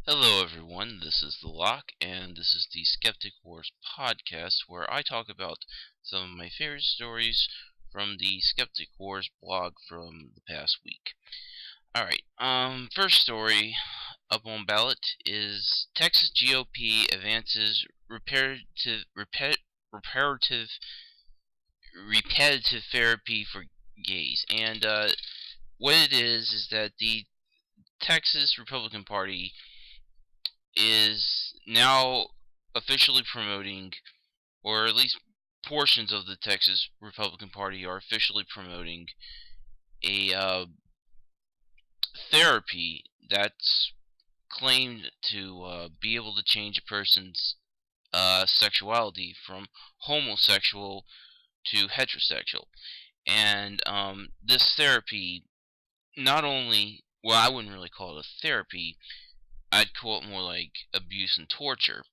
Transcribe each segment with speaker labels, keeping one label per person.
Speaker 1: Hello, everyone. This is The Lock, and this is the Skeptic Wars podcast, where I talk about some of my favorite stories from the Skeptic Wars blog from the past week. Alright, first story up on ballot is Texas GOP advances reparative repetitive therapy for gays. And what it is that the Texas Republican Party is now officially promoting, or at least portions of the Texas Republican Party are officially promoting a therapy that's claimed to be able to change a person's sexuality from homosexual to heterosexual. And this therapy not only, well, I wouldn't really call it a therapy, I'd call it more like abuse and torture.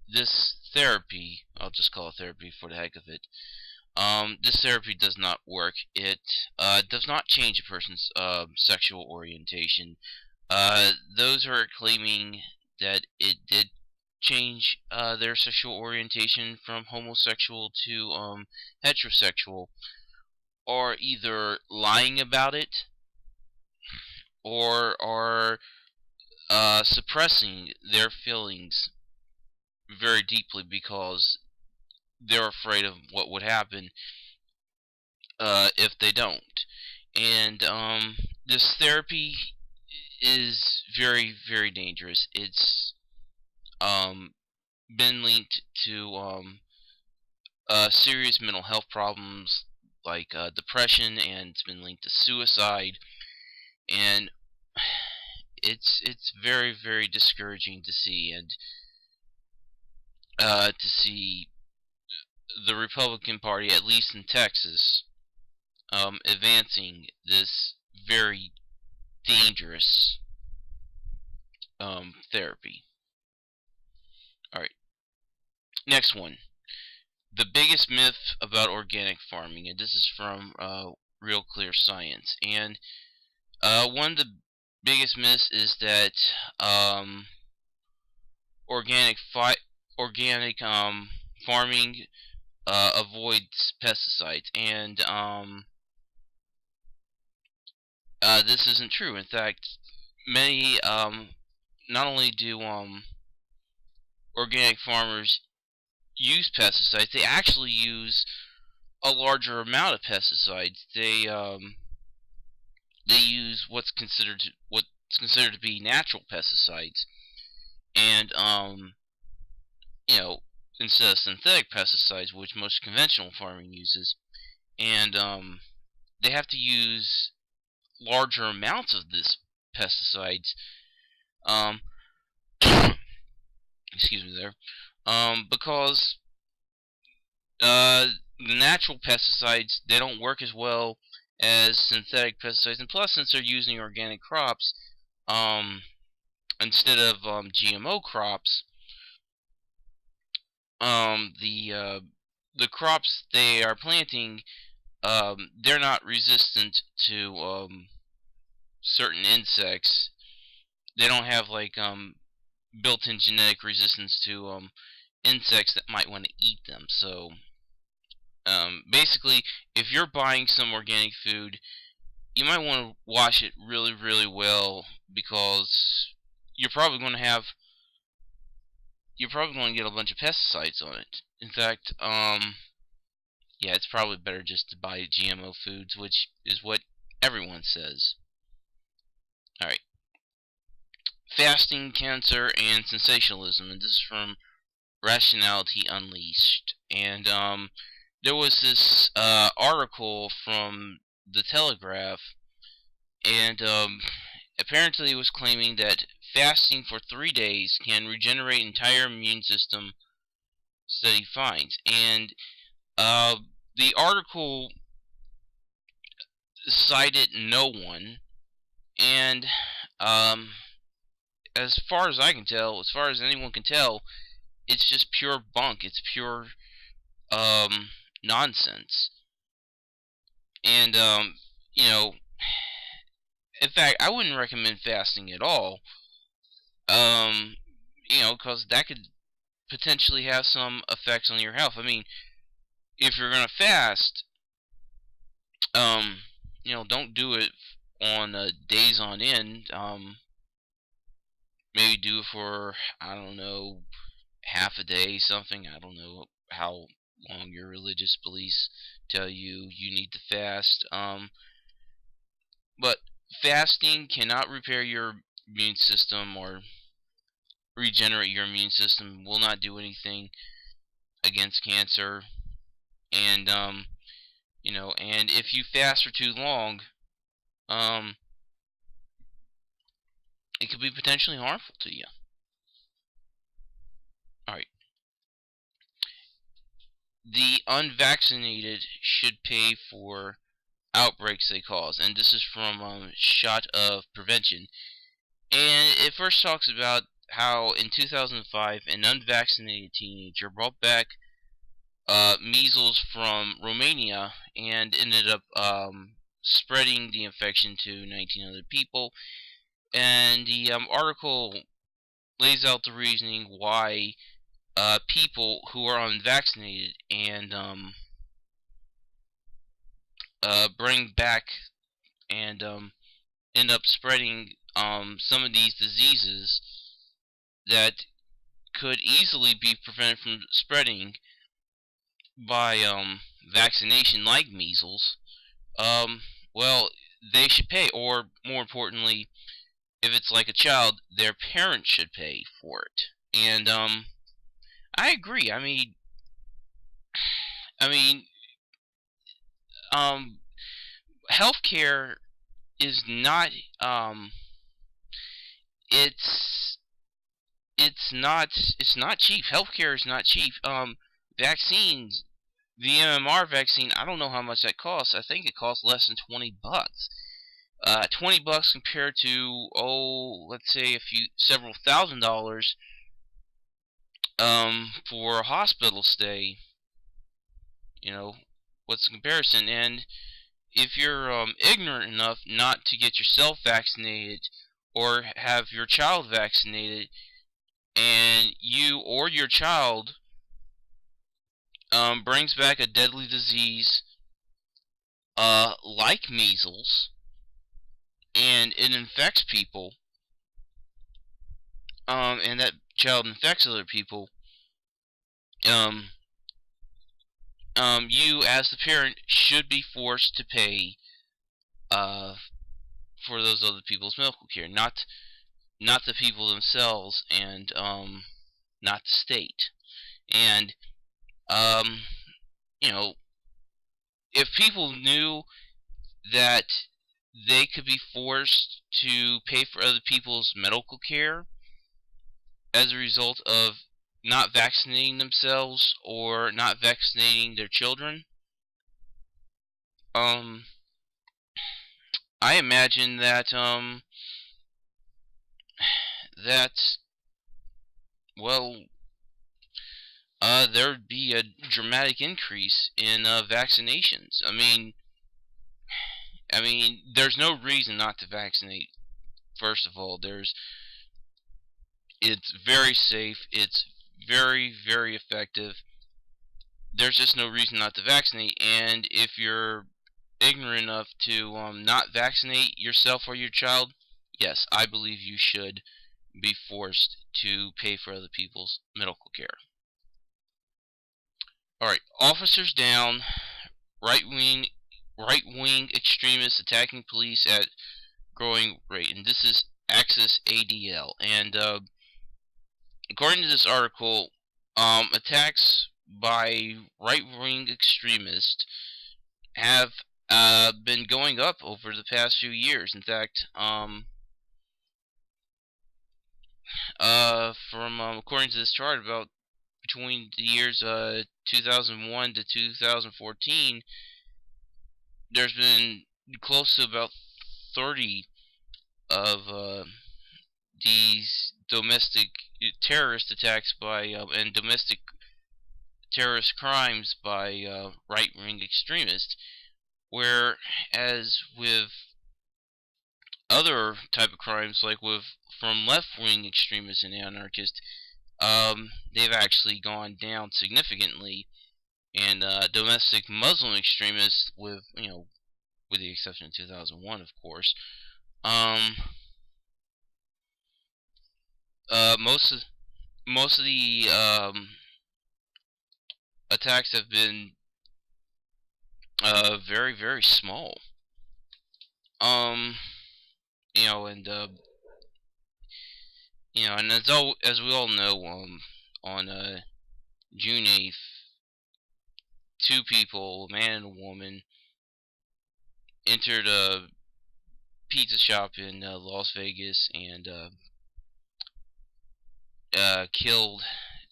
Speaker 1: This therapy, I'll just call it therapy for the heck of it. This therapy does not work. It does not change a person's sexual orientation. Those who are claiming that it did change their sexual orientation from homosexual to heterosexual are either lying about it or are suppressing their feelings very deeply because they're afraid of what would happen if they don't. And this therapy is very, very dangerous. It's um, been linked to serious mental health problems like depression, and it's been linked to suicide. And it's very, very discouraging to see, and to see the Republican Party, at least in Texas, advancing this very dangerous therapy. Alright, next one. The biggest myth about organic farming, and this is from Real Clear Science. And one of the biggest myths is that um, organic organic farming avoids pesticides, and this isn't true. In fact, many not only do organic farmers use pesticides, they actually use a larger amount of pesticides. They use what's considered to be natural pesticides, and you know, instead of synthetic pesticides, which most conventional farming uses. And they have to use larger amounts of this pesticides. Um, excuse me there. Because the natural pesticides, they don't work as well as synthetic pesticides, and plus, since they're using organic crops, um, instead of GMO crops, the crops they are planting, they're not resistant to certain insects. They don't have like built-in genetic resistance to insects that might want to eat them. So basically, if you're buying some organic food, you might want to wash it really, really well, because you're probably going to have you're probably going to get a bunch of pesticides on it. In fact, yeah, it's probably better just to buy GMO foods, which is what everyone says. Alright. Fasting, cancer, and sensationalism. And this is from Rationality Unleashed. And there was this article from the Telegraph, and apparently it was claiming that fasting for 3 days can regenerate entire immune system, study finds. And the article cited no one, and as far as I can tell, as far as anyone can tell, it's just pure bunk. It's pure nonsense. And you know, in fact, I wouldn't recommend fasting at all. Because that could potentially have some effects on your health. I mean, if you're gonna fast, don't do it on days on end. Maybe do it for, I don't know, half a day, something. I don't know how long your religious beliefs tell you need to fast. But fasting cannot repair your immune system or regenerate your immune system. Will not do anything against cancer. And and if you fast for too long, um, it could be potentially harmful to you. All right. The unvaccinated should pay for outbreaks they cause, and this is from Shot of Prevention. And it first talks about how in 2005 an unvaccinated teenager brought back measles from Romania and ended up spreading the infection to 19 other people. And the article lays out the reasoning why people who are unvaccinated and bring back and end up spreading some of these diseases that could easily be prevented from spreading by vaccination, like measles. Um, well, they should pay, or more importantly, if it's like a child, their parents should pay for it. And I agree. I mean, um, healthcare is not it's it's not cheap. Healthcare is not cheap. Vaccines, the MMR vaccine, I don't know how much that costs. I think it costs less than $20. $20 compared to, let's say several $1,000s for a hospital stay. What's the comparison? And if you're ignorant enough not to get yourself vaccinated or have your child vaccinated, and you or your child brings back a deadly disease like measles, and it infects people, and that child infects other people, um, you as the parent should be forced to pay uh, for those other people's medical care, not the people themselves, and not the state. And um, you know, if people knew that they could be forced to pay for other people's medical care as a result of not vaccinating themselves or not vaccinating their children, um, I imagine that that well, there would be a dramatic increase in vaccinations. I mean, there's no reason not to vaccinate. First of all, it's very safe. It's very, very effective. There's just no reason not to vaccinate. And if you're ignorant enough to not vaccinate yourself or your child, yes, I believe you should be forced to pay for other people's medical care. All right, officers down. Right wing, right wing extremists attacking police at growing rate, and this is Axis ADL. And according to this article, attacks by right-wing extremists have been going up over the past few years. In fact, from according to this chart, about between the years 2001 to 2014, there's been close to about 30 of these domestic terrorist attacks by and domestic terrorist crimes by right-wing extremists. Whereas with other type of crimes, like from left-wing extremists and anarchists, they've actually gone down significantly. And domestic Muslim extremists, with with the exception of 2001, of course, um, most of the attacks have been very, very small. Um, and and as we all know, on June 8th, two people, a man and a woman, entered a pizza shop in Las Vegas and killed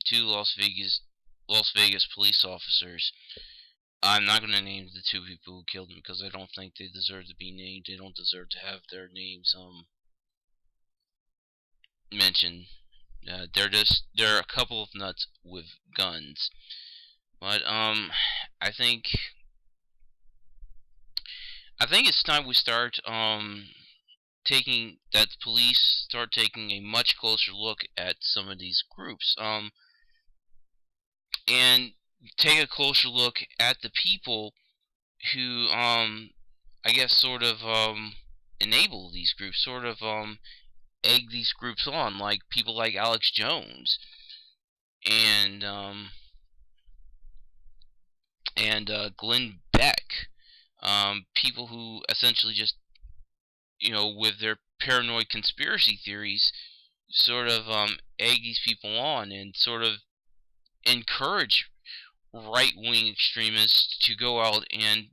Speaker 1: two Las Vegas police officers. I'm not going to name the two people who killed them because I don't think they deserve to be named. They don't deserve to have their names mentioned. They're a couple of nuts with guns. But I think it's time we start taking that the police start taking a much closer look at some of these groups, and take a closer look at the people who I guess sort of enable these groups, sort of egg these groups on, like people like Alex Jones and Glenn Beck, people who essentially just, with their paranoid conspiracy theories, sort of egg these people on and sort of encourage right-wing extremists to go out and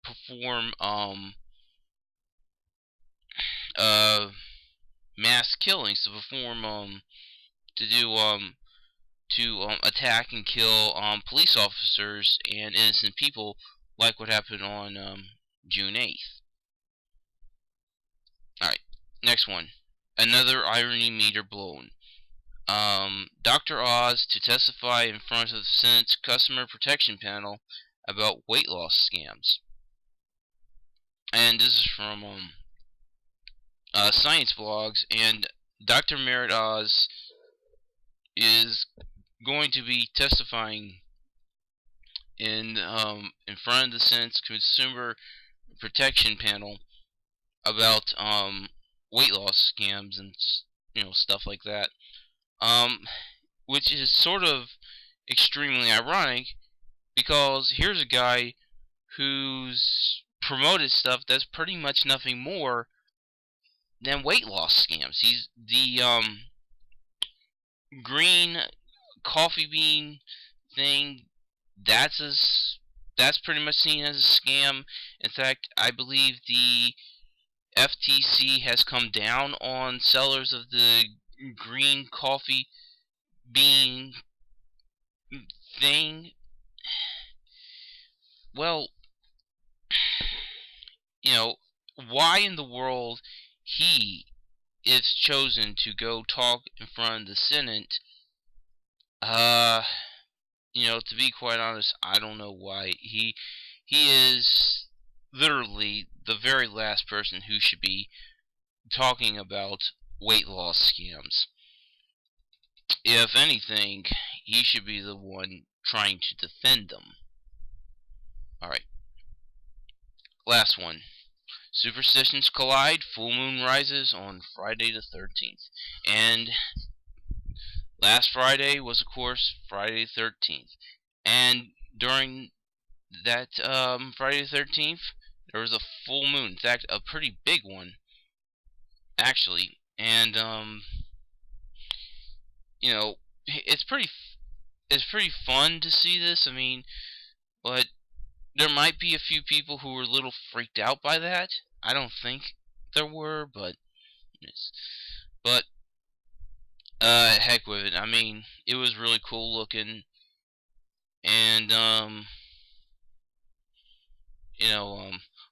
Speaker 1: perform mass killings, to perform to do to attack and kill police officers and innocent people, like what happened on June 8th. Alright, next one. Another irony meter blown. Dr. Oz to testify in front of the Senate's Customer Protection Panel about weight loss scams. And this is from science blogs, and Dr. Merritt Oz is going to be testifying in front of the Senate's Consumer Protection Panel about weight loss scams and stuff like that, which is sort of extremely ironic, because here's a guy who's promoted stuff that's pretty much nothing more than weight loss scams. He's the green coffee bean thing. That's pretty much seen as a scam. In fact, I believe the FTC has come down on sellers of the green coffee bean thing. Well, why in the world he is chosen to go talk in front of the Senate? To be quite honest, I don't know why. He is literally the very last person who should be talking about weight loss scams. If anything, he should be the one trying to defend them. Alright. Last one. Superstitions collide. Full moon rises on Friday the 13th. And last Friday was, of course, Friday the 13th. And during that Friday the 13th, there was a full moon. In fact, a pretty big one, actually. And it's pretty fun to see this. I mean, but there might be a few people who were a little freaked out by that. I don't think there were, but heck with it. I mean, it was really cool looking, and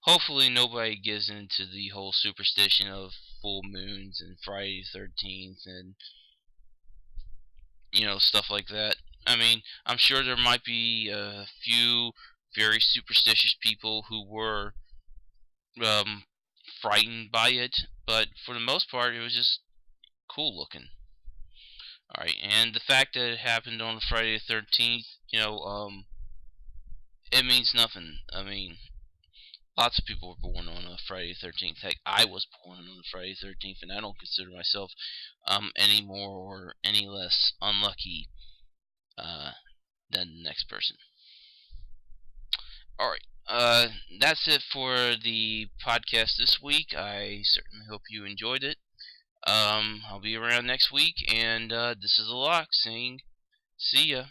Speaker 1: hopefully nobody gives into the whole superstition of full moons and Friday the 13th and stuff like that. I mean, I'm sure there might be a few very superstitious people who were frightened by it, but for the most part, it was just cool looking. Alright, and the fact that it happened on Friday the 13th, it means nothing. I mean, lots of people were born on a Friday the 13th. Heck, I was born on a Friday the 13th, and I don't consider myself any more or any less unlucky than the next person. Alright, that's it for the podcast this week. I certainly hope you enjoyed it. I'll be around next week, and this is a lock saying, see ya.